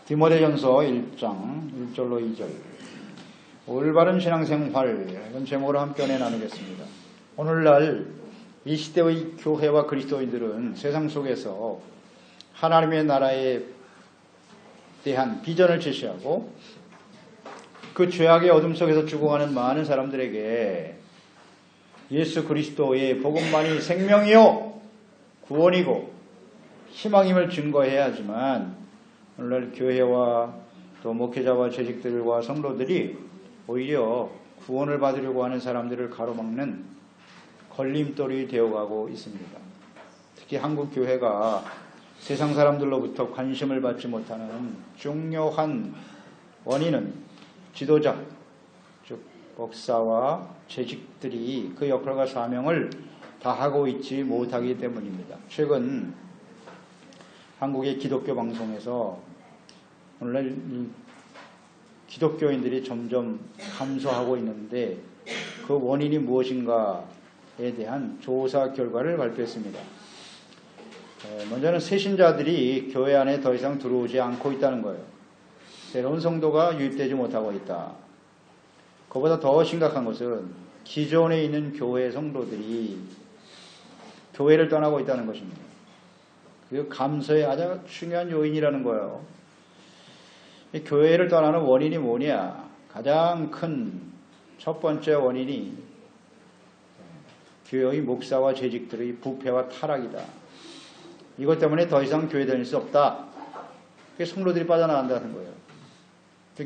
디모데전서 1장 1절로 2절 올바른 신앙생활 이런 제목으로 함께 은혜 나누겠습니다. 오늘날 이 시대의 교회와 그리스도인들은 세상 속에서 하나님의 나라에 대한 비전을 제시하고 그 죄악의 어둠 속에서 죽어가는 많은 사람들에게 예수 그리스도의 복음만이 생명이요 구원이고 희망임을 증거해야 하지만 오늘날 교회와 또 목회자와 재직들과 성도들이 오히려 구원을 받으려고 하는 사람들을 가로막는 걸림돌이 되어가고 있습니다. 특히 한국 교회가 세상 사람들로부터 관심을 받지 못하는 중요한 원인은 지도자, 즉 목사와 재직들이 그 역할과 사명을 다하고 있지 못하기 때문입니다. 최근 한국의 기독교 방송에서 오늘날 기독교인들이 점점 감소하고 있는데 그 원인이 무엇인가에 대한 조사 결과를 발표했습니다. 먼저는 새신자들이 교회 안에 더 이상 들어오지 않고 있다는 거예요. 새로운 성도가 유입되지 못하고 있다. 그보다 더 심각한 것은 기존에 있는 교회 성도들이 교회를 떠나고 있다는 것입니다. 그 감소의 아주 중요한 요인이라는 거예요. 교회를 떠나는 원인이 뭐냐? 가장 큰 첫 번째 원인이 교회의 목사와 재직들의 부패와 타락이다. 이것 때문에 더 이상 교회 다닐 수 없다. 그게 성도들이 빠져나간다는 거예요.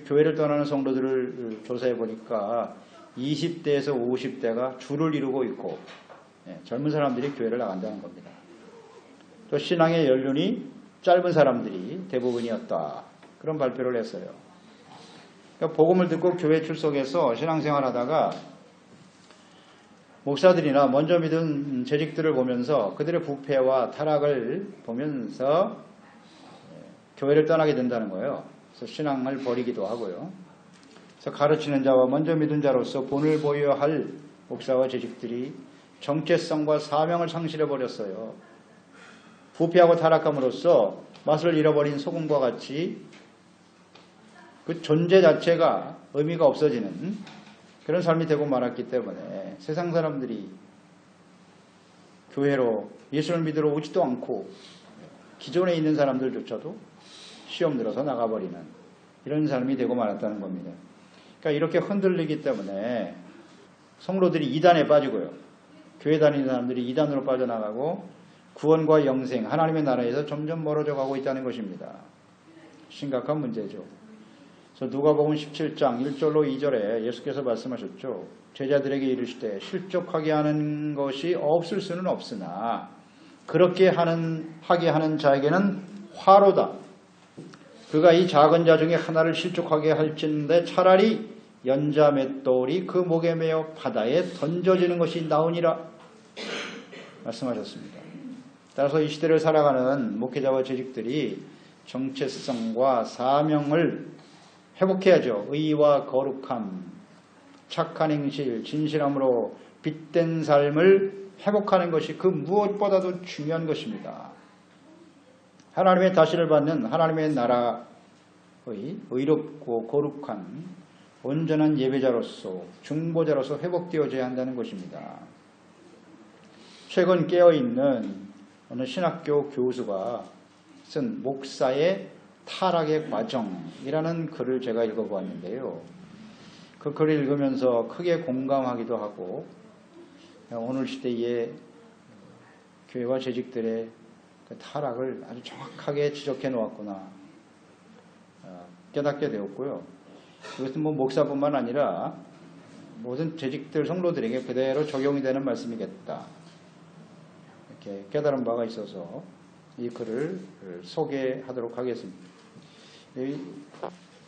교회를 떠나는 성도들을 조사해 보니까 20대에서 50대가 주를 이루고 있고 젊은 사람들이 교회를 나간다는 겁니다. 또 신앙의 연륜이 짧은 사람들이 대부분이었다. 그런 발표를 했어요. 그러니까 복음을 듣고 교회 출석해서 신앙생활 하다가 목사들이나 먼저 믿은 재직들을 보면서 그들의 부패와 타락을 보면서 교회를 떠나게 된다는 거예요. 그래서 신앙을 버리기도 하고요. 그래서 가르치는 자와 먼저 믿은 자로서 본을 보여야 할 목사와 재직들이 정체성과 사명을 상실해 버렸어요. 부패하고 타락함으로써 맛을 잃어버린 소금과 같이 그 존재 자체가 의미가 없어지는 그런 삶이 되고 말았기 때문에 세상 사람들이 교회로 예수를 믿으러 오지도 않고 기존에 있는 사람들조차도 시험 들어서 나가버리는 이런 삶이 되고 말았다는 겁니다. 그러니까 이렇게 흔들리기 때문에 성도들이 이단에 빠지고요. 교회 다니는 사람들이 이단으로 빠져나가고 구원과 영생, 하나님의 나라에서 점점 멀어져 가고 있다는 것입니다. 심각한 문제죠. 그래서 누가복음 17장 1절로 2절에 예수께서 말씀하셨죠. 제자들에게 이르시되 실족하게 하는 것이 없을 수는 없으나 그렇게 하게 하는 자에게는 화로다. 그가 이 작은 자 중에 하나를 실족하게 할진데 차라리 연자 맷돌이 그 목에 매어 바다에 던져지는 것이 나으니라 말씀하셨습니다. 따라서 이 시대를 살아가는 목회자와 재직들이 정체성과 사명을 회복해야죠. 의와 거룩함, 착한 행실, 진실함으로 빛된 삶을 회복하는 것이 그 무엇보다도 중요한 것입니다. 하나님의 다시를 받는 하나님의 나라의 의롭고 거룩한 온전한 예배자로서 중보자로서 회복되어져야 한다는 것입니다. 최근 깨어있는 어느 신학교 교수가 쓴 목사의 타락의 과정이라는 글을 제가 읽어보았는데요. 그 글을 읽으면서 크게 공감하기도 하고 오늘 시대의 교회와 재직들의 그 타락을 아주 정확하게 지적해 놓았구나 깨닫게 되었고요. 이것은 목사뿐만 아니라 모든 재직들 성도들에게 그대로 적용이 되는 말씀이겠다. 이렇게 깨달은 바가 있어서 이 글을 소개하도록 하겠습니다. 이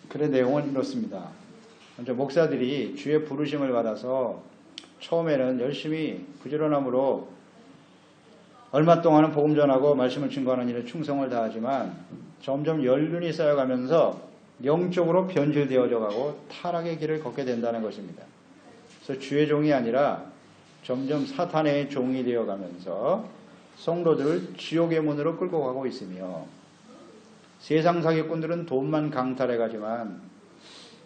글의 내용은 이렇습니다. 먼저 목사들이 주의 부르심을 받아서 처음에는 열심히 부지런함으로 얼마 동안은 복음 전하고 말씀을 증거하는 일에 충성을 다하지만 점점 연륜이 쌓여가면서 영적으로 변질되어져 가고 타락의 길을 걷게 된다는 것입니다. 그래서 주의 종이 아니라 점점 사탄의 종이 되어가면서 성도들을 지옥의 문으로 끌고 가고 있으며 세상 사기꾼들은 돈만 강탈해가지만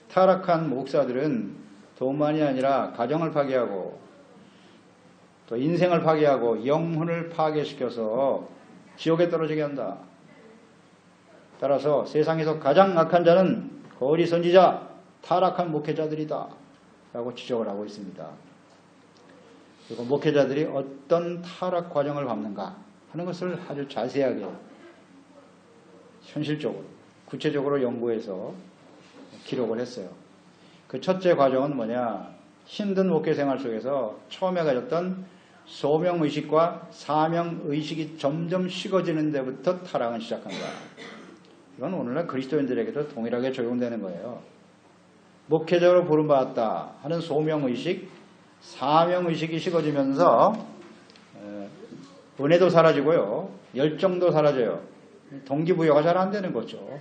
타락한 목사들은 돈만이 아니라 가정을 파괴하고 또 인생을 파괴하고 영혼을 파괴시켜서 지옥에 떨어지게 한다. 따라서 세상에서 가장 악한 자는 거리 선지자, 타락한 목회자들이다 라고 지적을 하고 있습니다. 그리고 목회자들이 어떤 타락 과정을 밟는가 하는 것을 아주 자세하게 현실적으로 구체적으로 연구해서 기록을 했어요. 그 첫째 과정은 뭐냐, 힘든 목회 생활 속에서 처음에 가졌던 소명의식과 사명의식이 점점 식어지는 데부터 타락은 시작한다. 이건 오늘날 그리스도인들에게도 동일하게 적용되는 거예요. 목회자로 부름받았다 하는 소명의식, 사명의식이 식어지면서 은혜도 사라지고요. 열정도 사라져요. 동기부여가 잘 안 되는 거죠.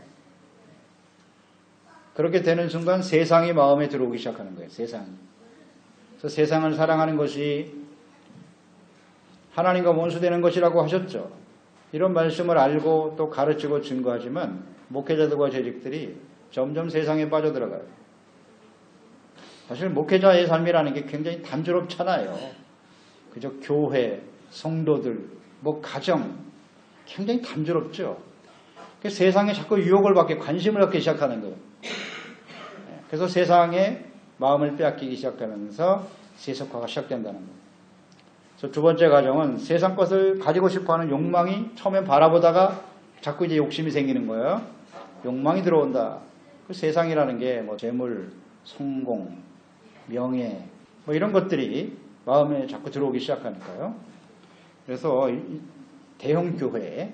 그렇게 되는 순간 세상이 마음에 들어오기 시작하는 거예요. 세상이. 그래서 세상을 사랑하는 것이 하나님과 원수되는 것이라고 하셨죠. 이런 말씀을 알고 또 가르치고 증거하지만 목회자들과 재직들이 점점 세상에 빠져들어가요. 사실 목회자의 삶이라는 게 굉장히 단조롭잖아요. 그저 교회, 성도들, 가정 굉장히 단조롭죠. 세상에 자꾸 유혹을 받게 관심을 갖기 시작하는 거예요. 그래서 세상에 마음을 빼앗기기 시작하면서 세속화가 시작된다는 거예요. 그래서 두 번째 과정은 세상 것을 가지고 싶어하는 욕망이 처음엔 바라보다가 자꾸 이제 욕심이 생기는 거예요. 욕망이 들어온다. 그 세상이라는 게 재물, 성공, 명예 이런 것들이 마음에 자꾸 들어오기 시작하니까요. 그래서 대형교회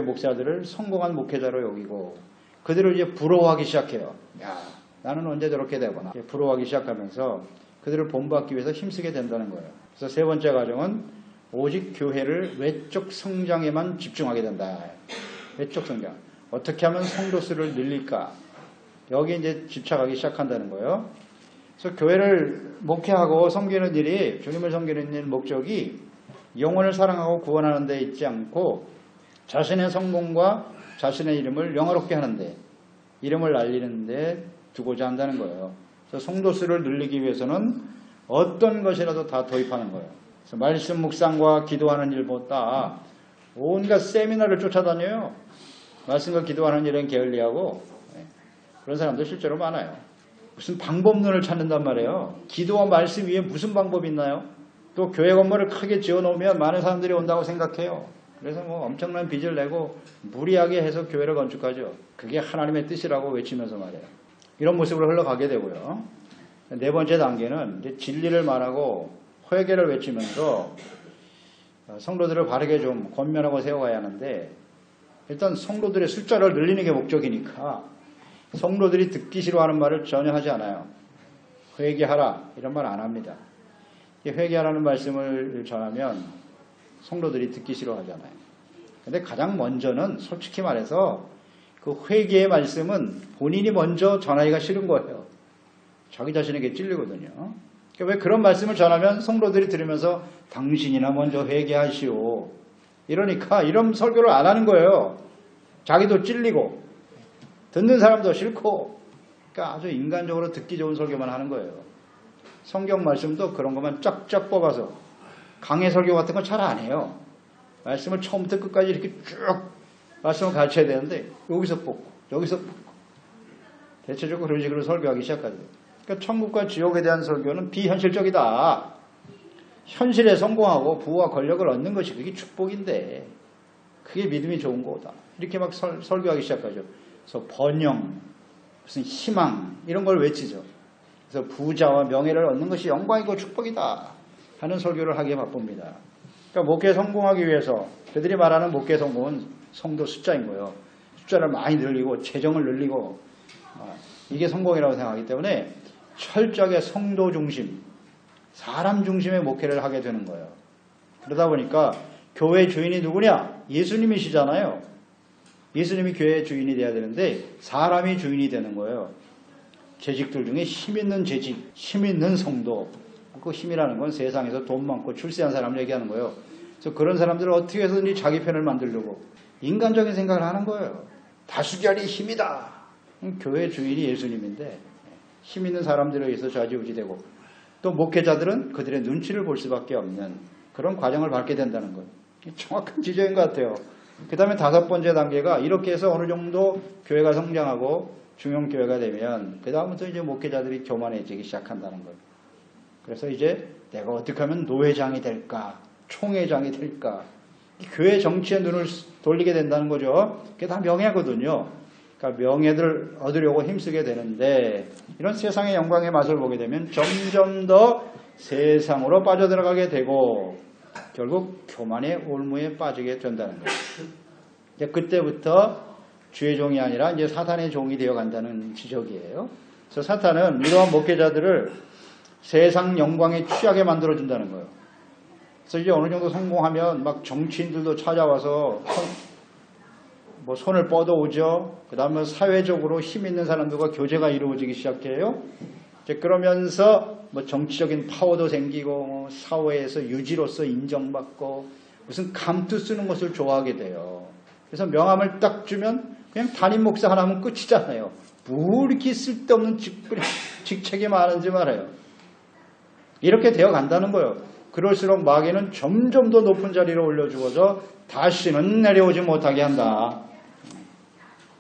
목사들을 성공한 목회자로 여기고 그들을 이제 부러워하기 시작해요. 야, 나는 언제 저렇게 되거나 부러워하기 시작하면서 그들을 본받기 위해서 힘쓰게 된다는 거예요. 그래서 세 번째 과정은 오직 교회를 외적 성장에만 집중하게 된다. 외적 성장. 어떻게 하면 성도 수를 늘릴까? 여기 이제 집착하기 시작한다는 거예요. 그래서 교회를 목회하고 섬기는 일이, 주님을 섬기는 일 목적이 영혼을 사랑하고 구원하는 데 있지 않고 자신의 성공과 자신의 이름을 영화롭게 하는데, 이름을 날리는 데 두고자 한다는 거예요. 그래서 성도 수를 늘리기 위해서는 어떤 것이라도 다 도입하는 거예요. 그래서 말씀 묵상과 기도하는 일보다 온갖 세미나를 쫓아다녀요. 말씀과 기도하는 일은 게을리하고 그런 사람도 실제로 많아요. 무슨 방법론을 찾는단 말이에요. 기도와 말씀 위에 무슨 방법이 있나요? 또 교회 건물을 크게 지어놓으면 많은 사람들이 온다고 생각해요. 그래서 엄청난 빚을 내고 무리하게 해서 교회를 건축하죠. 그게 하나님의 뜻이라고 외치면서 말이에요. 이런 모습으로 흘러가게 되고요. 네 번째 단계는 이제 진리를 말하고 회개를 외치면서 성도들을 바르게 좀 권면하고 세워가야 하는데, 일단 성도들의 숫자를 늘리는 게 목적이니까 성도들이 듣기 싫어하는 말을 전혀 하지 않아요. 회개하라 이런 말 안 합니다. 회개하라는 말씀을 전하면 성도들이 듣기 싫어하잖아요. 근데 가장 먼저는 솔직히 말해서 그 회개의 말씀은 본인이 먼저 전하기가 싫은 거예요. 자기 자신에게 찔리거든요. 그러니까 왜 그런 말씀을 전하면 성도들이 들으면서 당신이나 먼저 회개하시오. 이러니까 이런 설교를 안 하는 거예요. 자기도 찔리고 듣는 사람도 싫고, 그러니까 아주 인간적으로 듣기 좋은 설교만 하는 거예요. 성경 말씀도 그런 것만 쫙쫙 뽑아서 강해 설교 같은 건 잘 안 해요. 말씀을 처음부터 끝까지 이렇게 쭉 말씀을 가르쳐야 되는데 여기서 뽑고 여기서 뽑고 대체적으로 그런 식으로 설교하기 시작하죠. 그러니까 천국과 지옥에 대한 설교는 비현실적이다. 현실에 성공하고 부와 권력을 얻는 것이 그게 축복인데 그게 믿음이 좋은 거다. 이렇게 막 설교하기 시작하죠. 그래서 번영, 무슨 희망 이런 걸 외치죠. 그래서 부자와 명예를 얻는 것이 영광이고 축복이다 하는 설교를 하기에 바쁩니다. 그러니까 목회 성공하기 위해서 그들이 말하는 목회 성공은 성도 숫자인 거예요. 숫자를 많이 늘리고 재정을 늘리고 이게 성공이라고 생각하기 때문에 철저하게 성도 중심, 사람 중심의 목회를 하게 되는 거예요. 그러다 보니까 교회 주인이 누구냐? 예수님이시잖아요. 예수님이 교회의 주인이 돼야 되는데 사람이 주인이 되는 거예요. 재직들 중에 힘 있는 재직, 힘 있는 성도. 그 힘이라는 건 세상에서 돈 많고 출세한 사람을 얘기하는 거예요. 그래서 그런 사람들을 어떻게 해서든지 자기 편을 만들려고 인간적인 생각을 하는 거예요. 다수결이 힘이다. 교회 주인이 예수님인데 힘 있는 사람들에 의해서 좌지우지되고 또 목회자들은 그들의 눈치를 볼 수밖에 없는 그런 과정을 밟게 된다는 것. 정확한 지적인 것 같아요. 그 다음에 5번째 단계가 이렇게 해서 어느 정도 교회가 성장하고 중형교회가 되면 그 다음부터 이제 목회자들이 교만해지기 시작한다는 거예요. 그래서 이제 내가 어떻게 하면 노회장이 될까, 총회장이 될까, 교회 정치에 눈을 돌리게 된다는 거죠. 그게 다 명예거든요. 그러니까 명예를 얻으려고 힘쓰게 되는데 이런 세상의 영광의 맛을 보게 되면 점점 더 세상으로 빠져들어가게 되고 결국 교만의 올무에 빠지게 된다는 거예요. 이제 그때부터 주의 종이 아니라 이제 사탄의 종이 되어 간다는 지적이에요. 그래서 사탄은 이러한 목회자들을 세상 영광에 취하게 만들어준다는 거예요. 그래서 이제 어느 정도 성공하면 막 정치인들도 찾아와서 손을 뻗어오죠. 그 다음에 사회적으로 힘 있는 사람들과 교제가 이루어지기 시작해요. 이제 그러면서 정치적인 파워도 생기고 사회에서 유지로서 인정받고 무슨 감투 쓰는 것을 좋아하게 돼요. 그래서 명함을 딱 주면 그냥 담임 목사 하나 하면 끝이잖아요. 뭐 이렇게 쓸데없는 직책이 많은지 말아요. 이렇게 되어 간다는 거예요. 그럴수록 마귀는 점점 더 높은 자리로 올려주어서 다시는 내려오지 못하게 한다.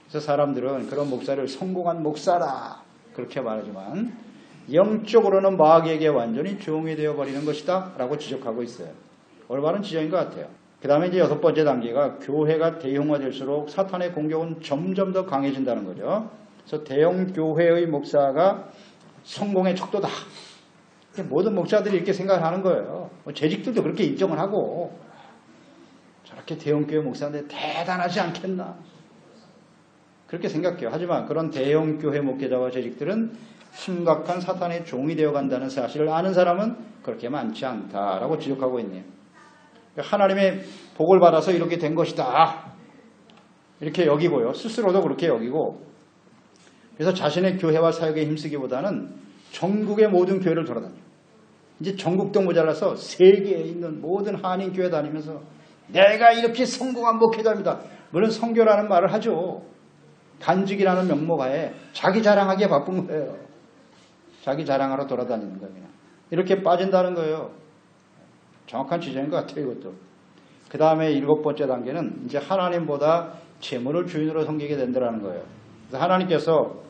그래서 사람들은 그런 목사를 성공한 목사라 그렇게 말하지만 영적으로는 마귀에게 완전히 종이 되어버리는 것이다 라고 지적하고 있어요. 올바른 지적인 것 같아요. 그 다음에 이제 6번째 단계가 교회가 대형화될수록 사탄의 공격은 점점 더 강해진다는 거죠. 그래서 대형 교회의 목사가 성공의 척도다. 모든 목사들이 이렇게 생각을 하는 거예요. 재직들도 그렇게 인정을 하고 저렇게 대형 교회 목사인데 대단하지 않겠나. 그렇게 생각해요. 하지만 그런 대형 교회 목회자와 재직들은 심각한 사탄의 종이 되어간다는 사실을 아는 사람은 그렇게 많지 않다라고 지적하고 있네요. 하나님의 복을 받아서 이렇게 된 것이다. 이렇게 여기고요. 스스로도 그렇게 여기고 그래서 자신의 교회와 사역에 힘쓰기보다는 전국의 모든 교회를 돌아다녀요. 이제 전국도 모자라서 세계에 있는 모든 한인 교회 다니면서 내가 이렇게 성공한 목회자입니다. 물론 선교라는 말을 하죠. 간직이라는 명목하에 자기 자랑하기에 바쁜 거예요. 자기 자랑하러 돌아다니는 거예요. 그냥. 이렇게 빠진다는 거예요. 정확한 지적인 것 같아요. 이것도. 그 다음에 7번째 단계는 이제 하나님보다 재물을 주인으로 섬기게 된다는 거예요. 그래서 하나님께서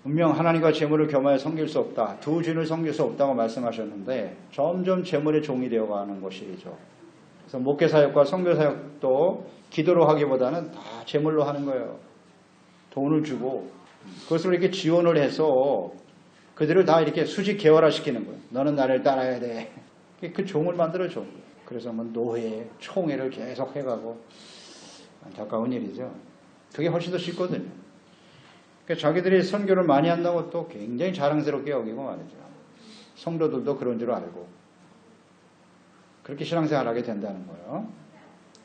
분명 하나님과 재물을 겸하여 섬길 수 없다. 두 주인을 섬길 수 없다고 말씀하셨는데 점점 재물의 종이 되어가는 것이죠. 그래서 목회사역과 선교사역도 기도로 하기보다는 다 재물로 하는 거예요. 돈을 주고 그것을 이렇게 지원을 해서 그들을 다 이렇게 수직 계열화시키는 거예요. 너는 나를 따라야 돼. 그 종을 만들어줘. 그래서 노회, 총회를 계속 해가고 안타까운 일이죠. 그게 훨씬 더 쉽거든요. 그러니까 자기들이 선교를 많이 한다고 또 굉장히 자랑스럽게 여기고 말이죠. 성도들도 그런 줄 알고 그렇게 신앙생활을 하게 된다는 거예요.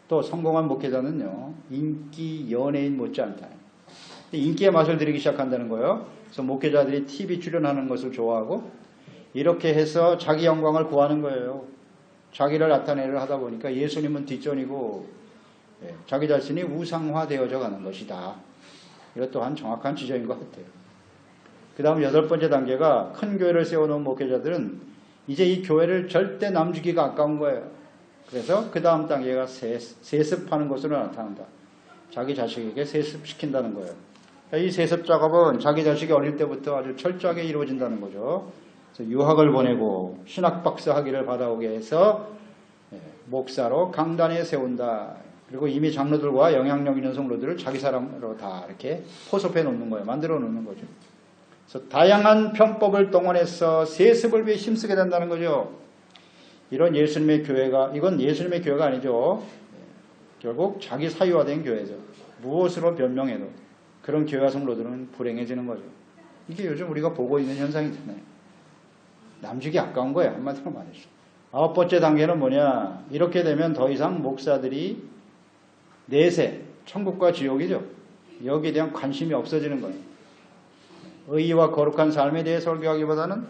또 성공한 목회자는요. 인기 연예인 못지않다. 인기의 맛을 들이기 시작한다는 거예요. 그래서 목회자들이 TV 출연하는 것을 좋아하고 이렇게 해서 자기 영광을 구하는 거예요. 자기를 나타내려 하다 보니까 예수님은 뒷전이고 자기 자신이 우상화되어져 가는 것이다. 이것 또한 정확한 지적인 것 같아요. 그 다음 8번째 단계가 큰 교회를 세워놓은 목회자들은 이제 이 교회를 절대 남주기가 아까운 거예요. 그래서 그 다음 단계가 세습하는 것으로 나타난다. 자기 자식에게 세습시킨다는 거예요. 이 세습 작업은 자기 자식이 어릴 때부터 아주 철저하게 이루어진다는 거죠. 그래서 유학을 보내고 신학박사 학위를 받아오게 해서 목사로 강단에 세운다. 그리고 이미 장로들과 영향력 있는 성도들을 자기 사람으로 다 이렇게 포섭해 놓는 거예요. 만들어 놓는 거죠. 그래서 다양한 편법을 동원해서 세습을 위해 힘쓰게 된다는 거죠. 이런 예수님의 교회가, 이건 예수님의 교회가 아니죠. 결국 자기 사유화된 교회죠. 무엇으로 변명해도 그런 교회와 성도들은 불행해지는 거죠. 이게 요즘 우리가 보고 있는 현상이잖아요. 남주기 아까운 거예요. 한마디로 말해서. 9번째 단계는 뭐냐. 이렇게 되면 더 이상 목사들이 내세, 천국과 지옥이죠. 여기에 대한 관심이 없어지는 거예요. 의와 거룩한 삶에 대해 설교하기보다는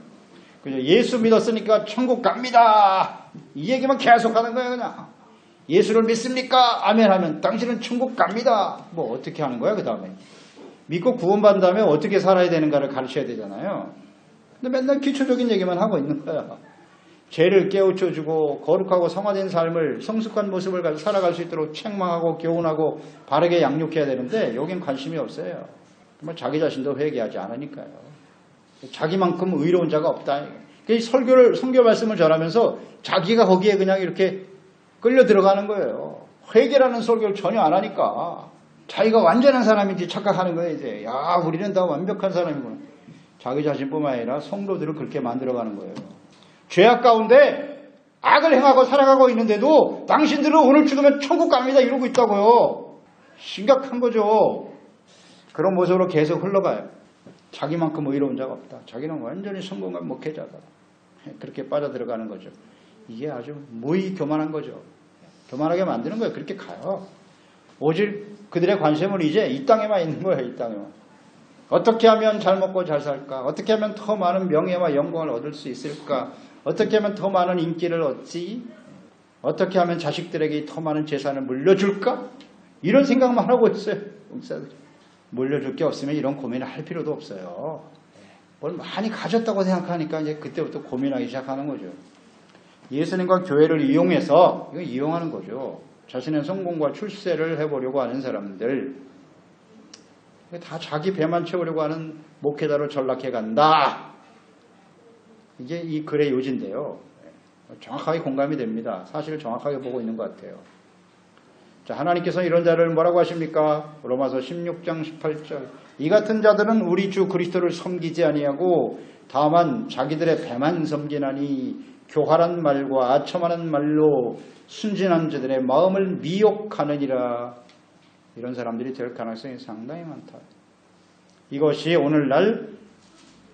그죠? 예수 믿었으니까 천국 갑니다. 이 얘기만 계속 하는 거예요. 그냥. 예수를 믿습니까? 아멘 하면 당신은 천국 갑니다. 뭐 어떻게 하는 거야 그 다음에? 믿고 구원받은 다음에 어떻게 살아야 되는가를 가르쳐야 되잖아요. 근데 맨날 기초적인 얘기만 하고 있는 거야. 죄를 깨우쳐주고 거룩하고 성화된 삶을 성숙한 모습을 가지고 살아갈 수 있도록 책망하고 교훈하고 바르게 양육해야 되는데 여긴 관심이 없어요. 자기 자신도 회개하지 않으니까요. 자기만큼 의로운 자가 없다. 성교 말씀을 전하면서 자기가 거기에 그냥 이렇게 끌려 들어가는 거예요. 회개라는 설교를 전혀 안 하니까 자기가 완전한 사람인지 착각하는 거예요. 이제 야 우리는 다 완벽한 사람이구나. 자기 자신뿐만 아니라 성도들을 그렇게 만들어가는 거예요. 죄악 가운데 악을 행하고 살아가고 있는데도 당신들은 오늘 죽으면 천국 갑니다 이러고 있다고요. 심각한 거죠. 그런 모습으로 계속 흘러가요. 자기만큼 의로운 자가 없다. 자기는 완전히 성공한 목회자다. 그렇게 빠져들어가는 거죠. 이게 아주 무의 교만한 거죠. 교만하게 만드는 거예요. 그렇게 가요. 오직 그들의 관심은 이제 이 땅에만 있는 거예요. 이 땅에만. 어떻게 하면 잘 먹고 잘 살까? 어떻게 하면 더 많은 명예와 영광을 얻을 수 있을까? 어떻게 하면 더 많은 인기를 얻지? 어떻게 하면 자식들에게 더 많은 재산을 물려줄까? 이런 생각만 하고 있어요. 목사들. 물려줄 게 없으면 이런 고민을 할 필요도 없어요. 뭘 많이 가졌다고 생각하니까 이제 그때부터 고민하기 시작하는 거죠. 예수님과 교회를 이용해서 이거 이용하는 거죠. 자신의 성공과 출세를 해보려고 하는 사람들, 다 자기 배만 채우려고 하는 목회자로 전락해 간다. 이게 이 글의 요지인데요. 정확하게 공감이 됩니다. 사실을 정확하게 보고 있는 것 같아요. 자, 하나님께서 이런 자를 뭐라고 하십니까? 로마서 16장 18절. 이 같은 자들은 우리 주 그리스도를 섬기지 아니하고 다만 자기들의 배만 섬기나니 교활한 말과 아첨하는 말로 순진한 자들의 마음을 미혹하느니라. 이런 사람들이 될 가능성이 상당히 많다. 이것이 오늘날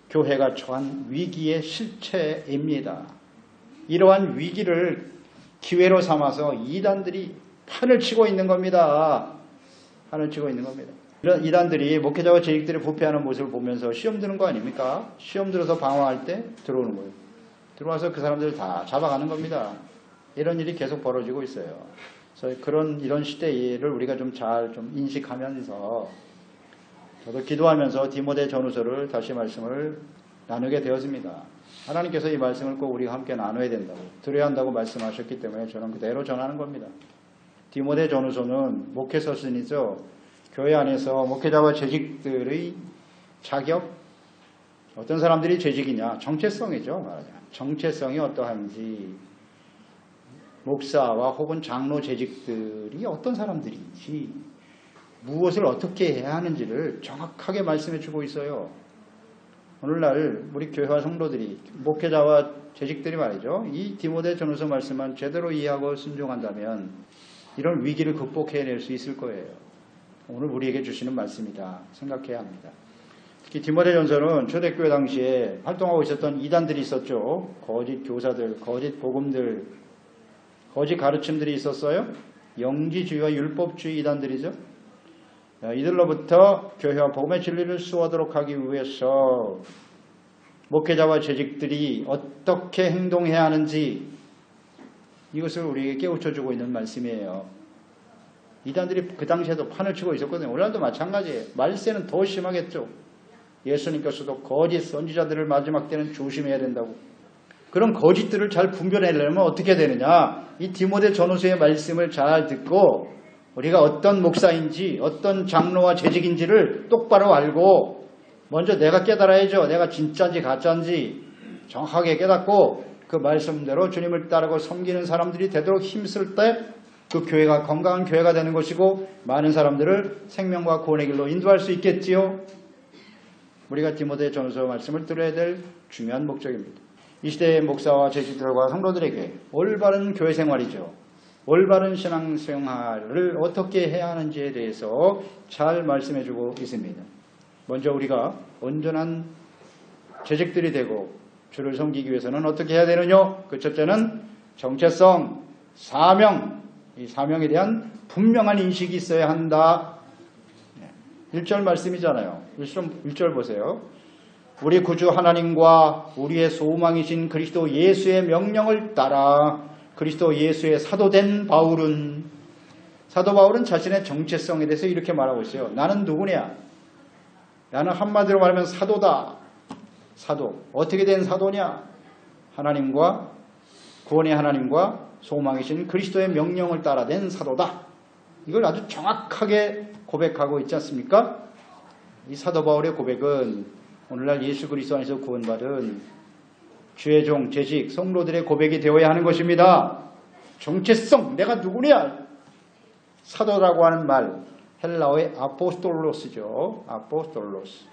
교회가 처한 위기의 실체입니다. 이러한 위기를 기회로 삼아서 이단들이 판을 치고 있는 겁니다. 판을 치고 있는 겁니다. 이런 이단들이 목회자와 재직들이 부패하는 모습을 보면서 시험 드는 거 아닙니까? 시험 들어서 방황할 때 들어오는 거예요. 들어와서 그 사람들을 다 잡아가는 겁니다. 이런 일이 계속 벌어지고 있어요. 그래서 이런 시대를 우리가 좀 잘 인식하면서 저도 기도하면서 디모데 전후서를 다시 말씀을 나누게 되었습니다. 하나님께서 이 말씀을 꼭 우리가 함께 나눠야 된다고, 들어야 한다고 말씀하셨기 때문에 저는 그대로 전하는 겁니다. 디모데 전후서는 목회서신이죠. 교회 안에서 목회자와 재직들의 자격, 어떤 사람들이 재직이냐, 정체성이죠. 말하자면 정체성이 어떠한지, 목사와 혹은 장로 재직들이 어떤 사람들인지, 무엇을 어떻게 해야 하는지를 정확하게 말씀해 주고 있어요. 오늘날 우리 교회와 성도들이, 목회자와 재직들이 말이죠. 이 디모데 전후서 말씀만 제대로 이해하고 순종한다면 이런 위기를 극복해낼 수 있을 거예요. 오늘 우리에게 주시는 말씀이다 생각해야 합니다. 특히 디모데 전서는 초대교회 당시에 활동하고 있었던 이단들이 있었죠. 거짓 교사들, 거짓 복음들, 거짓 가르침들이 있었어요. 영지주의와 율법주의 이단들이죠. 이들로부터 교회와 복음의 진리를 수호하도록 하기 위해서 목회자와 재직들이 어떻게 행동해야 하는지 이것을 우리에게 깨우쳐주고 있는 말씀이에요. 이단들이 그 당시에도 판을 치고 있었거든요. 오늘날도 마찬가지예요. 말세는 더 심하겠죠. 예수님께서도 거짓 선지자들을 마지막 때는 조심해야 된다고. 그런 거짓들을 잘 분별해내려면 어떻게 되느냐. 이 디모데 전후서의 말씀을 잘 듣고 우리가 어떤 목사인지 어떤 장로와 재직인지를 똑바로 알고 먼저 내가 깨달아야죠. 내가 진짜인지 가짜인지 정확하게 깨닫고 그 말씀대로 주님을 따르고 섬기는 사람들이 되도록 힘쓸 때 그 교회가 건강한 교회가 되는 것이고 많은 사람들을 생명과 구원의 길로 인도할 수 있겠지요. 우리가 디모데 전서 말씀을 들어야 될 중요한 목적입니다. 이 시대의 목사와 재직들과 성도들에게 올바른 교회 생활이죠. 올바른 신앙생활을 어떻게 해야 하는지에 대해서 잘 말씀해주고 있습니다. 먼저 우리가 온전한 재직들이 되고 주를 섬기기 위해서는 어떻게 해야 되느냐? 그 첫째는 정체성, 사명, 이 사명에 대한 분명한 인식이 있어야 한다. 1절 말씀이잖아요. 1절 보세요. 우리 구주 하나님과 우리의 소망이신 그리스도 예수의 명령을 따라 그리스도 예수의 사도된 바울은, 사도 바울은 자신의 정체성에 대해서 이렇게 말하고 있어요. 나는 누구냐? 나는 한마디로 말하면 사도다. 사도. 어떻게 된 사도냐? 하나님과, 구원의 하나님과 소망이신 그리스도의 명령을 따라 된 사도다. 이걸 아주 정확하게 고백하고 있지 않습니까? 이 사도 바울의 고백은 오늘날 예수 그리스도 안에서 구원받은 주의 종, 재직, 성도들의 고백이 되어야 하는 것입니다. 정체성, 내가 누구냐? 사도라고 하는 말, 헬라어의 아포스톨로스죠. 아포스톨로스.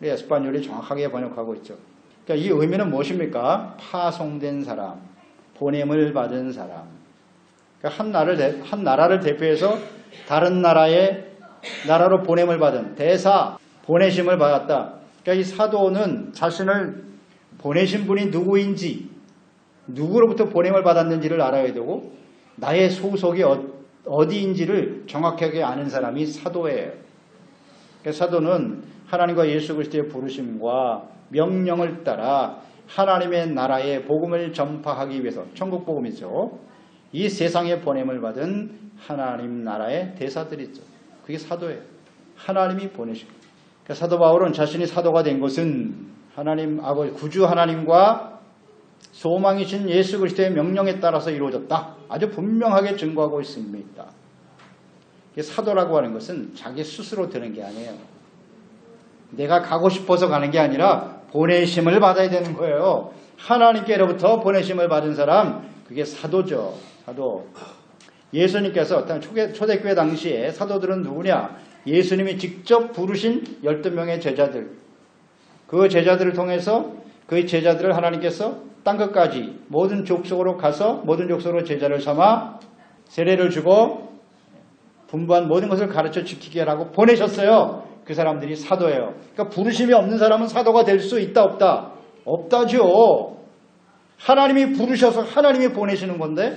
우리 에스파뇰이 정확하게 번역하고 있죠. 그러니까 이 의미는 무엇입니까? 파송된 사람, 보냄을 받은 사람. 그러니까 한 나라를 대표해서 다른 나라로 보냄을 받은 대사, 보내심을 받았다. 그러니까 이 사도는 자신을 보내신 분이 누구인지, 누구로부터 보냄을 받았는지를 알아야 되고 나의 소속이 어디인지를 정확하게 아는 사람이 사도예요. 그러니까 사도는 하나님과 예수 그리스도의 부르심과 명령을 따라 하나님의 나라의 복음을 전파하기 위해서, 천국 복음이죠. 이 세상에 보냄을 받은 하나님 나라의 대사들이죠. 그게 사도예요. 하나님이 보내신 거예요. 그러니까 사도 바울은 자신이 사도가 된 것은 하나님 아버지 구주 하나님과 소망이신 예수 그리스도의 명령에 따라서 이루어졌다. 아주 분명하게 증거하고 있습니다. 사도라고 하는 것은 자기 스스로 되는 게 아니에요. 내가 가고 싶어서 가는 게 아니라 보내심을 받아야 되는 거예요. 하나님께로부터 보내심을 받은 사람, 그게 사도죠. 사도. 예수님께서 초대교회 당시에 사도들은 누구냐? 예수님이 직접 부르신 12명의 제자들. 그 제자들을 통해서 그 제자들을 하나님께서 땅끝까지 모든 족속으로 가서 모든 족속으로 제자를 삼아 세례를 주고 분부한 모든 것을 가르쳐 지키게 하라고 보내셨어요. 그 사람들이 사도예요. 그러니까 부르심이 없는 사람은 사도가 될 수 있다 없다? 없다죠. 하나님이 부르셔서 하나님이 보내시는 건데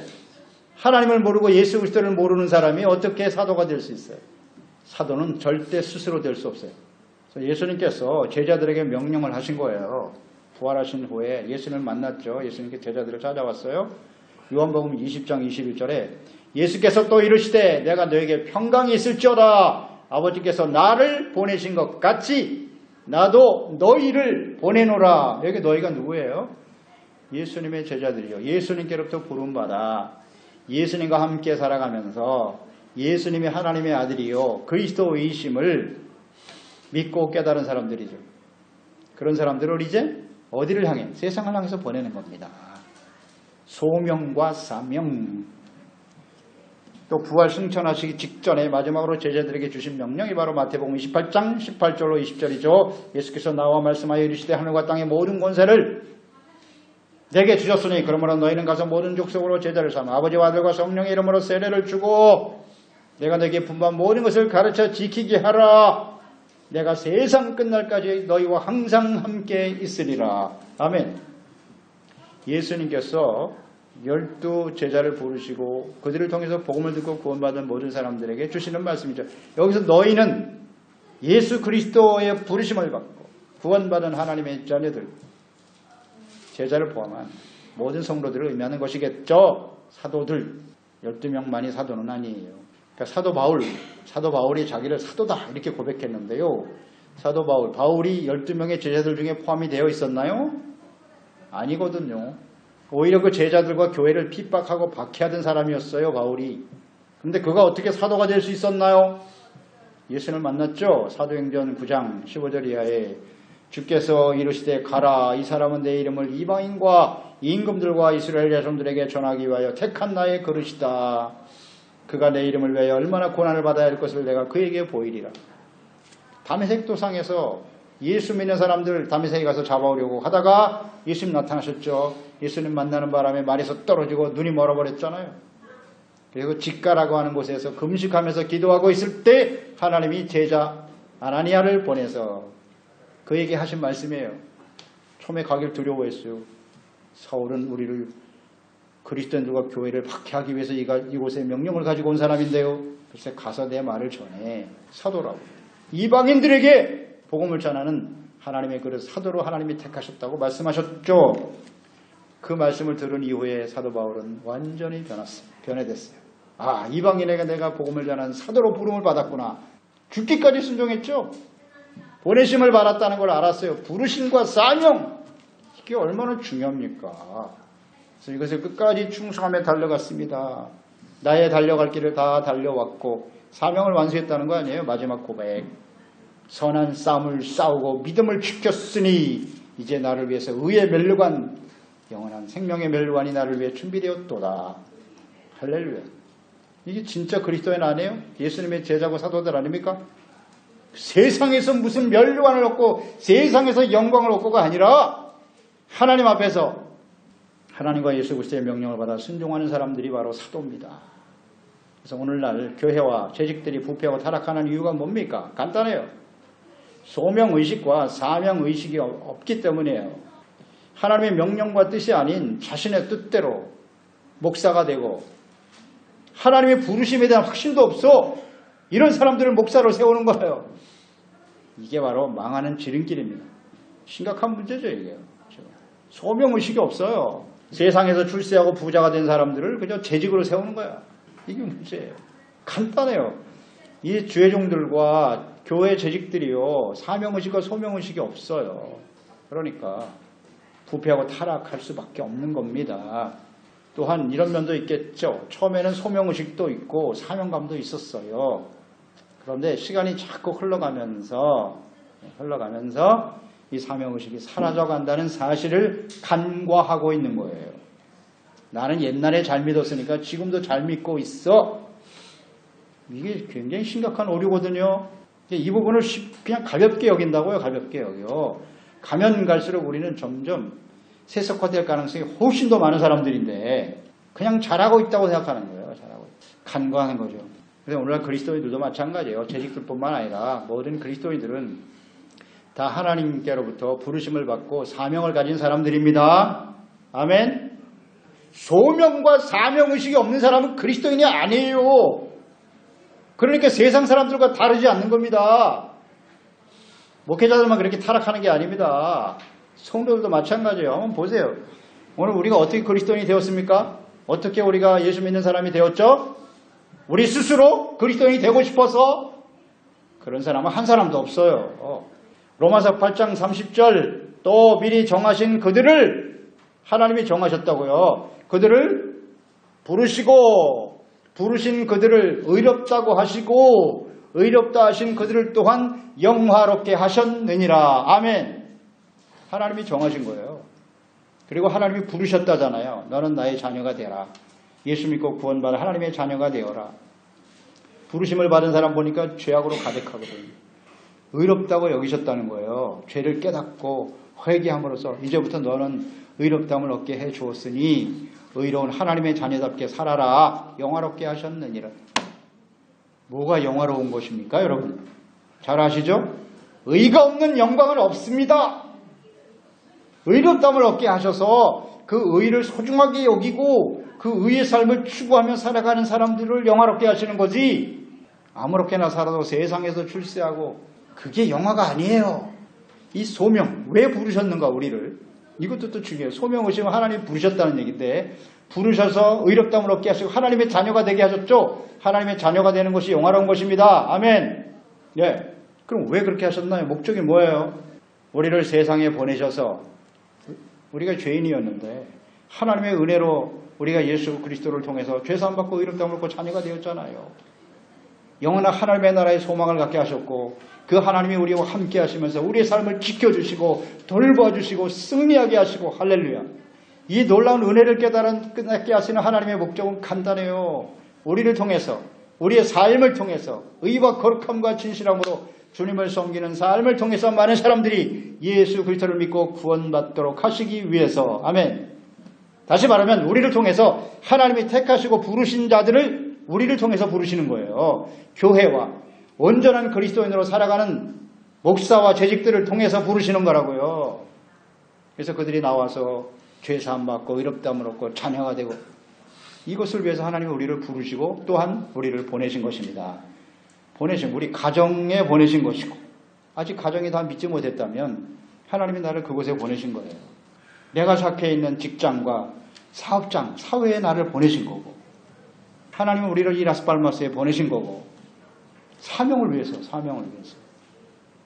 하나님을 모르고 예수 그리스도를 모르는 사람이 어떻게 사도가 될 수 있어요? 사도는 절대 스스로 될 수 없어요. 그래서 예수님께서 제자들에게 명령을 하신 거예요. 부활하신 후에 예수님을 만났죠. 예수님께 제자들을 찾아왔어요. 요한복음 20장 21절에 예수께서 또 이르시되 내가 너에게 평강이 있을지어다. 아버지께서 나를 보내신 것 같이 나도 너희를 보내노라. 여기 너희가 누구예요? 예수님의 제자들이요. 예수님께로부터 부름받아 예수님과 함께 살아가면서 예수님이 하나님의 아들이요 그리스도이심을 믿고 깨달은 사람들이죠. 그런 사람들을 이제 어디를 향해? 세상을 향해서 보내는 겁니다. 소명과 사명. 또 부활 승천하시기 직전에 마지막으로 제자들에게 주신 명령이 바로 마태복음 28장 18절로 20절이죠. 예수께서 나와 말씀하여 이르시되 하늘과 땅의 모든 권세를 내게 주셨으니 그러므로 너희는 가서 모든 족속으로 제자를 삼아 아버지와 아들과 성령의 이름으로 세례를 주고 내가 너에게 분부한 모든 것을 가르쳐 지키게 하라. 내가 세상 끝날까지 너희와 항상 함께 있으리라. 아멘. 예수님께서 12 제자를 부르시고 그들을 통해서 복음을 듣고 구원받은 모든 사람들에게 주시는 말씀이죠. 여기서 너희는 예수 그리스도의 부르심을 받고 구원받은 하나님의 자녀들, 제자를 포함한 모든 성도들을 의미하는 것이겠죠. 사도들, 12명만이 사도는 아니에요. 그러니까 사도 바울이 자기를 사도다 이렇게 고백했는데요. 사도 바울이 12명의 제자들 중에 포함이 되어 있었나요? 아니거든요. 오히려 그 제자들과 교회를 핍박하고 박해하던 사람이었어요, 바울이. 그런데 그가 어떻게 사도가 될 수 있었나요? 예수를 만났죠. 사도행전 9장 15절 이하에 주께서 이르시되 가라. 이 사람은 내 이름을 이방인과 임금들과 이스라엘 자손들에게 전하기 위하여 택한 나의 그릇이다. 그가 내 이름을 위하여 얼마나 고난을 받아야 할 것을 내가 그에게 보이리라. 다메섹 도상에서 예수 믿는 사람들 다메섹에 가서 잡아오려고 하다가 예수님 나타나셨죠. 예수님 만나는 바람에 말에서 떨어지고 눈이 멀어버렸잖아요. 그리고 직가라고 하는 곳에서 금식하면서 기도하고 있을 때 하나님이 제자 아나니아를 보내서 그에게 하신 말씀이에요. 처음에 가길 두려워했어요. 사울은 우리를 그리스도인들과 교회를 박해하기 위해서 이곳에 명령을 가지고 온 사람인데요. 글쎄 가서 내 말을 전해. 사도라고. 이방인들에게 복음을 전하는 하나님의 그릇 사도로 하나님이 택하셨다고 말씀하셨죠. 그 말씀을 들은 이후에 사도 바울은 완전히 변해됐어요. 아, 이방인에게 내가 복음을 전하는 사도로 부름을 받았구나. 죽기까지 순종했죠. 보내심을 받았다는 걸 알았어요. 부르심과 사명, 이게 얼마나 중요합니까? 그래서 이것을 끝까지 충성하며 달려갔습니다. 나의 달려갈 길을 다 달려왔고 사명을 완수했다는 거 아니에요? 마지막 고백. 선한 싸움을 싸우고 믿음을 지켰으니 이제 나를 위해서 의의 멸류관, 영원한 생명의 멸류관이 나를 위해 준비되었도다. 할렐루야. 이게 진짜 그리스도인 아니에요? 예수님의 제자고 사도들 아닙니까? 세상에서 무슨 멸류관을 얻고 세상에서 영광을 얻고가 아니라 하나님 앞에서 하나님과 예수 그리스도의 명령을 받아 순종하는 사람들이 바로 사도입니다. 그래서 오늘날 교회와 재직들이 부패하고 타락하는 이유가 뭡니까? 간단해요. 소명의식과 사명의식이 없기 때문이에요. 하나님의 명령과 뜻이 아닌 자신의 뜻대로 목사가 되고 하나님의 부르심에 대한 확신도 없어. 이런 사람들을 목사로 세우는 거예요. 이게 바로 망하는 지름길입니다. 심각한 문제죠, 이게. 소명의식이 없어요. 세상에서 출세하고 부자가 된 사람들을 그저 재직으로 세우는 거야. 이게 문제예요. 간단해요. 이 주회종들과 교회 재직들이요, 사명의식과 소명의식이 없어요. 그러니까 부패하고 타락할 수밖에 없는 겁니다. 또한 이런 면도 있겠죠. 처음에는 소명의식도 있고 사명감도 있었어요. 그런데 시간이 자꾸 흘러가면서 이 사명의식이 사라져간다는 사실을 간과하고 있는 거예요. 나는 옛날에 잘 믿었으니까 지금도 잘 믿고 있어. 이게 굉장히 심각한 오류거든요. 이 부분을 그냥 가볍게 여긴다고요. 가볍게 여겨. 가면 갈수록 우리는 점점 세속화될 가능성이 훨씬 더 많은 사람들인데 그냥 잘하고 있다고 생각하는 거예요. 간과하는 거죠. 그래서 오늘날 그리스도인들도 마찬가지예요. 재직들뿐만 아니라 모든 그리스도인들은 다 하나님께로부터 부르심을 받고 사명을 가진 사람들입니다. 아멘. 소명과 사명의식이 없는 사람은 그리스도인이 아니에요. 그러니까 세상 사람들과 다르지 않는 겁니다. 목회자들만 그렇게 타락하는 게 아닙니다. 성도들도 마찬가지예요. 한번 보세요. 오늘 우리가 어떻게 그리스도인이 되었습니까? 어떻게 우리가 예수 믿는 사람이 되었죠? 우리 스스로 그리스도인이 되고 싶어서 그런 사람은 한 사람도 없어요. 로마서 8장 30절 또 미리 정하신 그들을 하나님이 정하셨다고요. 그들을 부르시고 부르신 그들을 의롭다고 하시고 의롭다 하신 그들을 또한 영화롭게 하셨느니라. 아멘. 하나님이 정하신 거예요. 그리고 하나님이 부르셨다잖아요. 너는 나의 자녀가 되라. 예수 믿고 구원받아 하나님의 자녀가 되어라. 부르심을 받은 사람 보니까 죄악으로 가득하거든요. 의롭다고 여기셨다는 거예요. 죄를 깨닫고 회개함으로써 이제부터 너는 의롭다함을 얻게 해 주었으니 의로운 하나님의 자녀답게 살아라. 영화롭게 하셨느니라. 뭐가 영화로운 것입니까, 여러분? 잘 아시죠? 의가 없는 영광은 없습니다. 의롭다함을 얻게 하셔서 그 의를 소중하게 여기고 그 의의 삶을 추구하며 살아가는 사람들을 영화롭게 하시는 거지. 아무렇게나 살아도 세상에서 출세하고 그게 영화가 아니에요. 이 소명, 왜 부르셨는가 우리를. 이것도 또 중요해요. 소명의식은 하나님이 부르셨다는 얘기인데 부르셔서 의롭다함을 얻게 하시고 하나님의 자녀가 되게 하셨죠. 하나님의 자녀가 되는 것이 영화로운 것입니다. 아멘. 예. 그럼 왜 그렇게 하셨나요? 목적이 뭐예요? 우리를 세상에 보내셔서 우리가 죄인이었는데 하나님의 은혜로 우리가 예수 그리스도를 통해서 죄사함 받고 의롭다함을 얻고 자녀가 되었잖아요. 영원한 하나님의 나라의 소망을 갖게 하셨고 그 하나님이 우리와 함께 하시면서 우리의 삶을 지켜주시고 돌봐주시고 승리하게 하시고 할렐루야. 이 놀라운 은혜를 깨닫게 하시는 하나님의 목적은 간단해요. 우리를 통해서 우리의 삶을 통해서 의와 거룩함과 진실함으로 주님을 섬기는 삶을 통해서 많은 사람들이 예수 그리스도를 믿고 구원받도록 하시기 위해서. 아멘. 다시 말하면 우리를 통해서 하나님이 택하시고 부르신 자들을 우리를 통해서 부르시는 거예요. 교회와 온전한 그리스도인으로 살아가는 목사와 재직들을 통해서 부르시는 거라고요. 그래서 그들이 나와서 죄사함 받고 의롭다함을 얻고 자녀가 되고 이것을 위해서 하나님이 우리를 부르시고 또한 우리를 보내신 것입니다. 우리 가정에 보내신 것이고 아직 가정이 다 믿지 못했다면 하나님이 나를 그곳에 보내신 거예요. 내가 속해 있는 직장과 사업장, 사회에 나를 보내신 거고, 하나님은 우리를 이 라스팔마스에 보내신 거고, 사명을 위해서.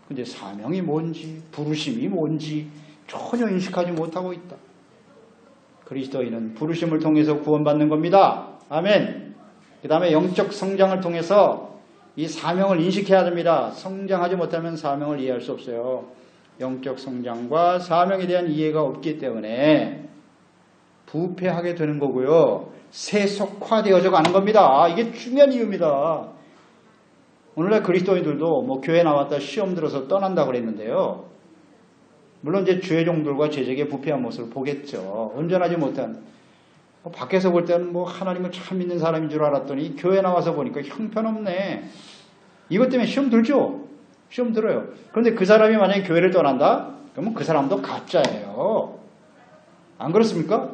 근데 사명이 뭔지, 부르심이 뭔지 전혀 인식하지 못하고 있다. 그리스도인은 부르심을 통해서 구원받는 겁니다. 아멘. 그 다음에 영적 성장을 통해서 이 사명을 인식해야 됩니다. 성장하지 못하면 사명을 이해할 수 없어요. 영적 성장과 사명에 대한 이해가 없기 때문에 부패하게 되는 거고요. 세속화되어져 가는 겁니다. 이게 중요한 이유입니다. 오늘날 그리스도인들도 뭐 교회 나왔다 시험 들어서 떠난다 그랬는데요. 물론 이제 주의 종들과 제적의 부패한 모습을 보겠죠. 온전하지 못한, 밖에서 볼 때는 뭐 하나님을 참 믿는 사람인 줄 알았더니 교회 나와서 보니까 형편없네. 이것 때문에 시험 들죠. 시험 들어요. 그런데 그 사람이 만약에 교회를 떠난다? 그러면 그 사람도 가짜예요. 안 그렇습니까?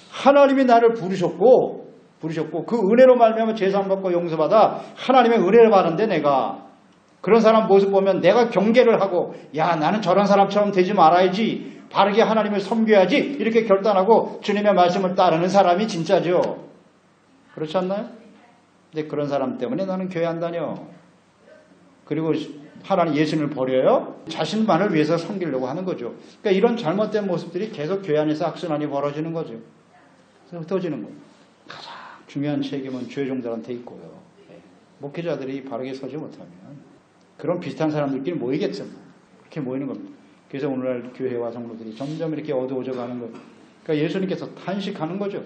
하나님이 나를 부르셨고 그 은혜로 말미암아 제사함 받고 용서받아 하나님의 은혜를 받는데, 내가 그런 사람 모습 보면 내가 경계를 하고, 야, 나는 저런 사람처럼 되지 말아야지, 바르게 하나님을 섬겨야지, 이렇게 결단하고 주님의 말씀을 따르는 사람이 진짜죠. 그렇지 않나요? 근데 그런 사람 때문에 나는 교회 안 다녀. 그리고 하나님 예수님을 버려요? 자신만을 위해서 섬기려고 하는 거죠. 그러니까 이런 잘못된 모습들이 계속 교회 안에서 악순환이 벌어지는 거죠. 흩어지는 거예요. 가장 중요한 책임은 주의 종들한테 있고요. 목회자들이 바르게 서지 못하면 그런 비슷한 사람들끼리 모이겠죠. 그렇게 모이는 겁니다. 그래서 오늘날 교회와 성도들이 점점 이렇게 어두워져 가는 거예요. 그러니까 예수님께서 탄식하는 거죠.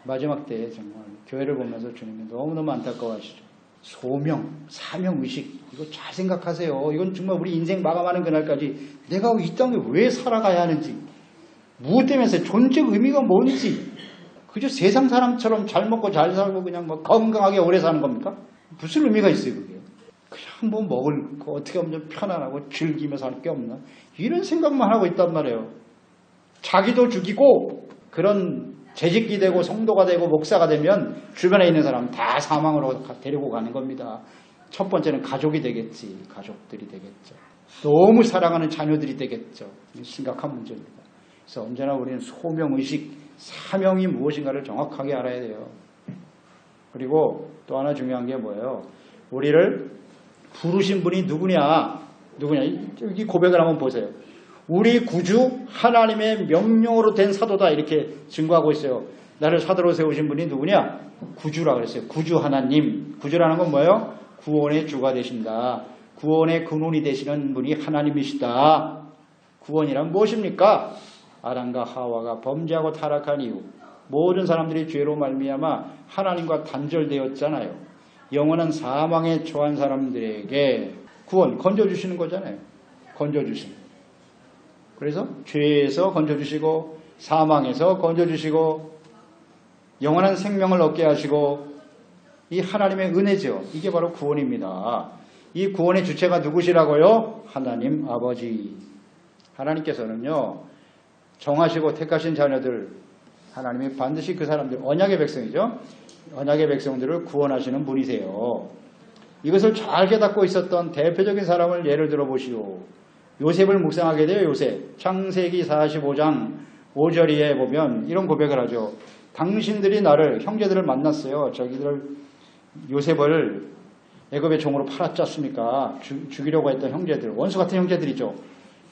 마지막 때에 정말 교회를 보면서 주님이 너무너무 안타까워하시죠. 소명, 사명의식, 이거 잘 생각하세요. 이건 정말 우리 인생 마감하는 그날까지 내가 이 땅에 왜 살아가야 하는지, 무엇 때문에 존재 의미가 뭔지, 그저 세상 사람처럼 잘 먹고 잘 살고 그냥 뭐 건강하게 오래 사는 겁니까? 무슨 의미가 있어요, 그게? 그냥 뭐 먹을 거 어떻게 하면 좀 편안하고 즐기면서 할 게 없나? 이런 생각만 하고 있단 말이에요. 자기도 죽이고 그런 재직이 되고 성도가 되고 목사가 되면 주변에 있는 사람 다 사망으로 데리고 가는 겁니다. 첫 번째는 가족이 되겠지. 가족들이 되겠죠. 너무 사랑하는 자녀들이 되겠죠. 심각한 문제입니다. 그래서 언제나 우리는 소명의식, 사명이 무엇인가를 정확하게 알아야 돼요. 그리고 또 하나 중요한 게 뭐예요? 우리를 부르신 분이 누구냐? 이 고백을 한번 보세요. 우리 구주 하나님의 명령으로 된 사도다, 이렇게 증거하고 있어요. 나를 사도로 세우신 분이 누구냐? 구주라 그랬어요. 구주 하나님. 구주라는 건 뭐예요? 구원의 주가 되신다. 구원의 근원이 되시는 분이 하나님이시다. 구원이란 무엇입니까? 아담과 하와가 범죄하고 타락한 이후 모든 사람들이 죄로 말미암아 하나님과 단절되었잖아요. 영원한 사망에 처한 사람들에게 구원, 건져주시는 거잖아요. 건져주시는. 그래서 죄에서 건져주시고 사망에서 건져주시고 영원한 생명을 얻게 하시고, 이 하나님의 은혜죠. 이게 바로 구원입니다. 이 구원의 주체가 누구시라고요? 하나님 아버지. 하나님께서는요, 정하시고 택하신 자녀들, 하나님이 반드시 그 사람들, 언약의 백성이죠. 언약의 백성들을 구원하시는 분이세요. 이것을 잘 깨닫고 있었던 대표적인 사람을 예를 들어 보시오. 요셉을 묵상하게 돼요. 요셉. 창세기 45장 5절에 보면 이런 고백을 하죠. 당신들이 나를, 형제들을 만났어요. 저기들 요셉을 애굽의 종으로 팔았지 않습니까? 죽이려고 했던 형제들, 원수 같은 형제들이죠.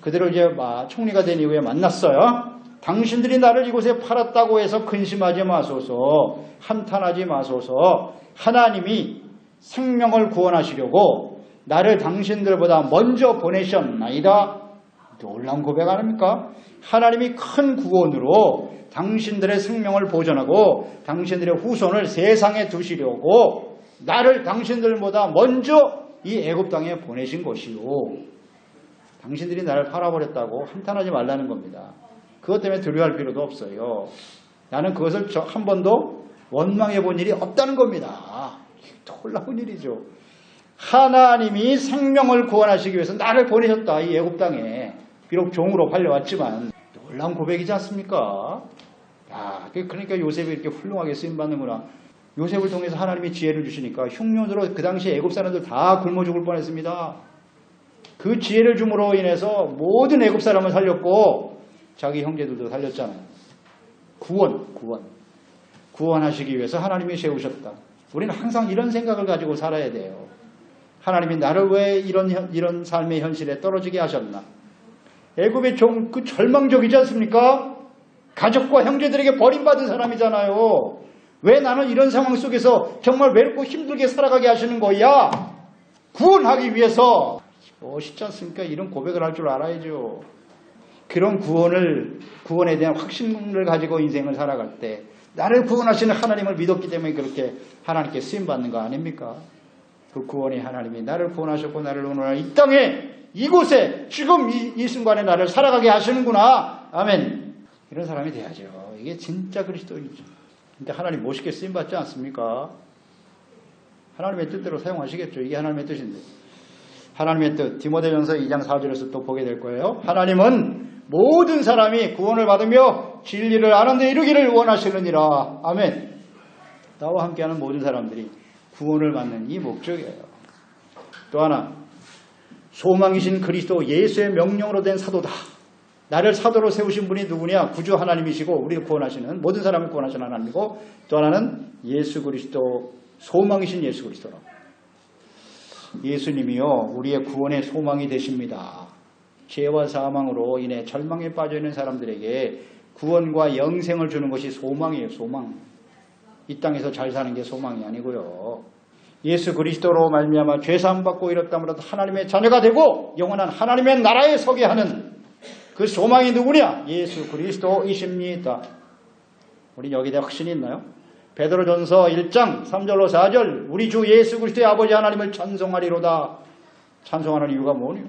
그들을 이제 총리가 된 이후에 만났어요. 당신들이 나를 이곳에 팔았다고 해서 근심하지 마소서, 한탄하지 마소서. 하나님이 생명을 구원하시려고 나를 당신들보다 먼저 보내셨나이다. 놀라운 고백 아닙니까? 하나님이 큰 구원으로 당신들의 생명을 보존하고 당신들의 후손을 세상에 두시려고 나를 당신들보다 먼저 이 애굽 땅에 보내신 것이요. 당신들이 나를 팔아버렸다고 한탄하지 말라는 겁니다. 그것 때문에 두려워할 필요도 없어요. 나는 그것을 한 번도 원망해 본 일이 없다는 겁니다. 놀라운 일이죠. 하나님이 생명을 구원하시기 위해서 나를 보내셨다. 이 애굽 땅에. 비록 종으로 팔려왔지만 놀라운 고백이지 않습니까? 야, 그러니까 요셉이 이렇게 훌륭하게 쓰임받는구나. 요셉을 통해서 하나님이 지혜를 주시니까 흉년으로 그 당시 애굽 사람들 다 굶어 죽을 뻔했습니다. 그 지혜를 줌으로 인해서 모든 애굽 사람을 살렸고 자기 형제들도 살렸잖아요. 구원하시기 위해서 하나님이 세우셨다. 우리는 항상 이런 생각을 가지고 살아야 돼요. 하나님이 나를 왜 이런 삶의 현실에 떨어지게 하셨나? 애굽의 종, 그 절망적이지 않습니까? 가족과 형제들에게 버림받은 사람이잖아요. 왜 나는 이런 상황 속에서 정말 외롭고 힘들게 살아가게 하시는 거야? 구원하기 위해서. 멋있지 않습니까? 이런 고백을 할 줄 알아야죠. 그런 구원에 대한 확신을 가지고 인생을 살아갈 때 나를 구원하시는 하나님을 믿었기 때문에 그렇게 하나님께 쓰임받는 거 아닙니까? 그 구원의 하나님이 나를 구원하셨고 나를 오늘 이 땅에 이곳에 지금 이 순간에 나를 살아가게 하시는구나. 아멘. 이런 사람이 돼야죠. 이게 진짜 그리스도인이죠. 근데 하나님 멋있게 쓰임받지 않습니까? 하나님의 뜻대로 사용하시겠죠. 이게 하나님의 뜻인데. 하나님의 뜻, 디모데전서 2장 4절에서 또 보게 될 거예요. 하나님은 모든 사람이 구원을 받으며 진리를 아는 데 이르기를 원하시느니라. 아멘. 나와 함께하는 모든 사람들이 구원을 받는 이 목적이에요. 또 하나, 소망이신 그리스도 예수의 명령으로 된 사도다. 나를 사도로 세우신 분이 누구냐? 구주 하나님이시고 우리를 구원하시는, 모든 사람을 구원하시는 하나님이고, 또 하나는 예수 그리스도, 소망이신 예수 그리스도라. 예수님이요 우리의 구원의 소망이 되십니다. 죄와 사망으로 인해 절망에 빠져있는 사람들에게 구원과 영생을 주는 것이 소망이에요. 소망. 이 땅에서 잘 사는 게 소망이 아니고요. 예수 그리스도로 말미암아 죄사함 받고 이렇다므로 하나님의 자녀가 되고 영원한 하나님의 나라에 서게 하는 그 소망이 누구냐? 예수 그리스도이십니다. 우리 여기에 대해 확신이 있나요? 베드로전서 1장 3절로 4절 우리 주 예수 그리스도의 아버지 하나님을 찬송하리로다. 찬송하는 이유가 뭐냐?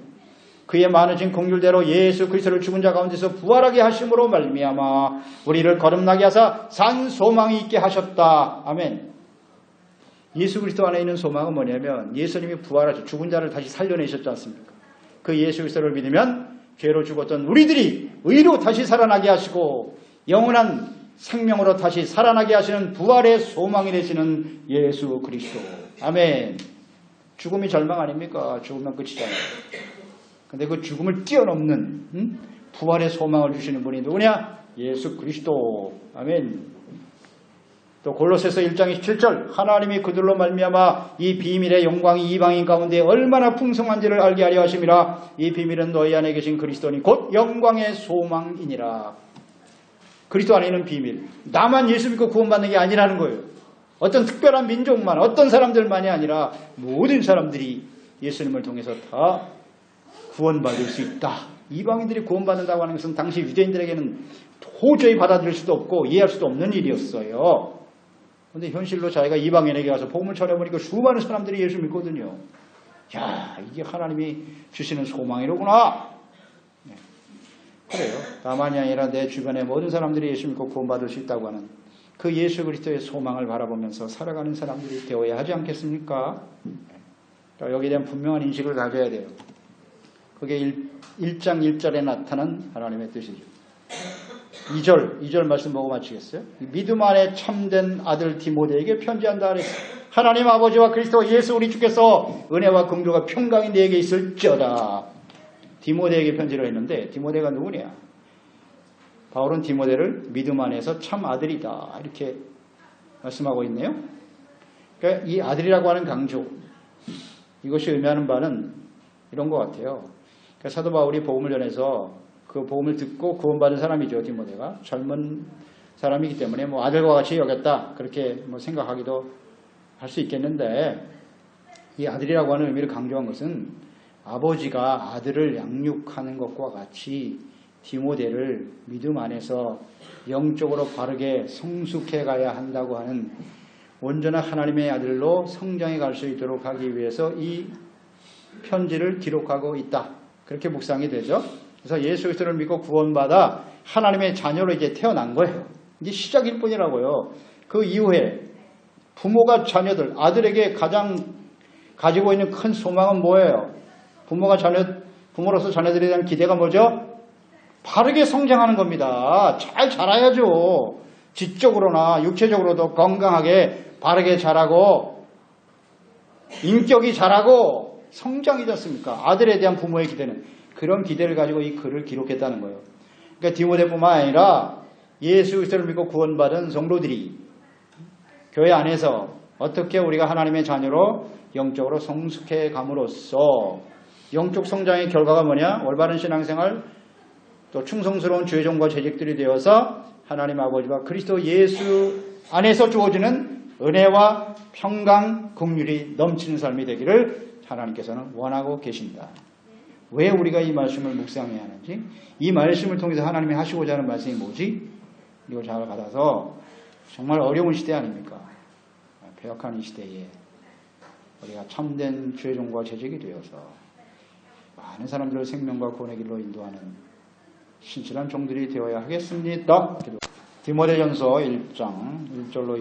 그의 많으신 긍휼대로 예수 그리스도를 죽은 자 가운데서 부활하게 하심으로 말미암아 우리를 거듭나게 하사 산 소망이 있게 하셨다. 아멘. 예수 그리스도 안에 있는 소망은 뭐냐면 예수님이 부활하셔 죽은 자를 다시 살려내셨지 않습니까? 그 예수 그리스도를 믿으면 죄로 죽었던 우리들이 의로 다시 살아나게 하시고 영원한 생명으로 다시 살아나게 하시는 부활의 소망이 되시는 예수 그리스도. 아멘. 죽음이 절망 아닙니까? 죽으면 끝이잖아요. 근데 그 죽음을 뛰어넘는 부활의 소망을 주시는 분이 누구냐? 예수 그리스도. 아멘. 또 골로새서 1장 27절 하나님이 그들로 말미암아 이 비밀의 영광이 이방인 가운데 얼마나 풍성한지를 알게 하려 하심이라. 이 비밀은 너희 안에 계신 그리스도니 곧 영광의 소망이니라. 그리스도 안에 있는 비밀. 나만 예수 믿고 구원받는 게 아니라는 거예요. 어떤 특별한 민족만, 어떤 사람들만이 아니라 모든 사람들이 예수님을 통해서 다 구원받을 수 있다. 이방인들이 구원받는다고 하는 것은 당시 유대인들에게는 도저히 받아들일 수도 없고 이해할 수도 없는 일이었어요. 그런데 현실로 자기가 이방인에게 가서 복음을 전해보니까 수많은 사람들이 예수 믿거든요. 야, 이게 하나님이 주시는 소망이로구나. 네. 그래요. 나만이 아니라 내 주변의 모든 사람들이 예수 믿고 구원받을 수 있다고 하는 그 예수 그리스도의 소망을 바라보면서 살아가는 사람들이 되어야 하지 않겠습니까? 네. 여기에 대한 분명한 인식을 가져야 돼요. 그게 1장 1절에 나타난 하나님의 뜻이죠. 2절 말씀 보고 마치겠어요? 믿음 안에 참된 아들 디모데에게 편지한다 그랬어요. 하나님 아버지와 그리스도 예수 우리 주께서 은혜와 긍휼과 평강이 네게 있을지어다. 디모데에게 편지를 했는데 디모데가 누구냐? 바울은 디모데를 믿음 안에서 참 아들이다 이렇게 말씀하고 있네요. 그러니까 이 아들이라고 하는 강조, 이것이 의미하는 바는 이런 것 같아요. 그러니까 사도 바울이 복음을 전해서 그 복음을 듣고 구원받은 사람이죠. 디모데가 젊은 사람이기 때문에 뭐 아들과 같이 여겼다 그렇게 뭐 생각하기도 할 수 있겠는데, 이 아들이라고 하는 의미를 강조한 것은 아버지가 아들을 양육하는 것과 같이 디모데를 믿음 안에서 영적으로 바르게 성숙해 가야 한다고 하는 온전한 하나님의 아들로 성장해 갈 수 있도록 하기 위해서 이 편지를 기록하고 있다. 그렇게 묵상이 되죠. 그래서 예수 그리스도를 믿고 구원받아 하나님의 자녀로 이제 태어난 거예요. 이제 시작일 뿐이라고요. 그 이후에 부모가 자녀들, 아들에게 가장 가지고 있는 큰 소망은 뭐예요? 부모로서 자녀들에 대한 기대가 뭐죠? 바르게 성장하는 겁니다. 잘 자라야죠. 지적으로나 육체적으로도 건강하게 바르게 자라고 인격이 자라고 성장이지 않습니까? 아들에 대한 부모의 기대는 그런 기대를 가지고 이 글을 기록했다는 거예요. 그러니까 디모데뿐만 아니라 예수 그리스도를 믿고 구원받은 성도들이 교회 안에서 어떻게 우리가 하나님의 자녀로 영적으로 성숙해 감으로써 영적 성장의 결과가 뭐냐? 올바른 신앙생활, 또 충성스러운 주의 종과 재직들이 되어서 하나님 아버지와 그리스도 예수 안에서 주어지는 은혜와 평강, 긍휼이 넘치는 삶이 되기를 하나님께서는 원하고 계신다. 왜 우리가 이 말씀을 묵상해야 하는지, 이 말씀을 통해서 하나님이 하시고자 하는 말씀이 뭐지? 이걸 잘 받아서 정말 어려운 시대 아닙니까? 배역한 이 시대에 우리가 참된 주의 종과 재직이 되어서 많은 사람들을 생명과 구원의 길로 인도하는 신실한 종들이 되어야 하겠습니다. 디모데전서 1장 1절로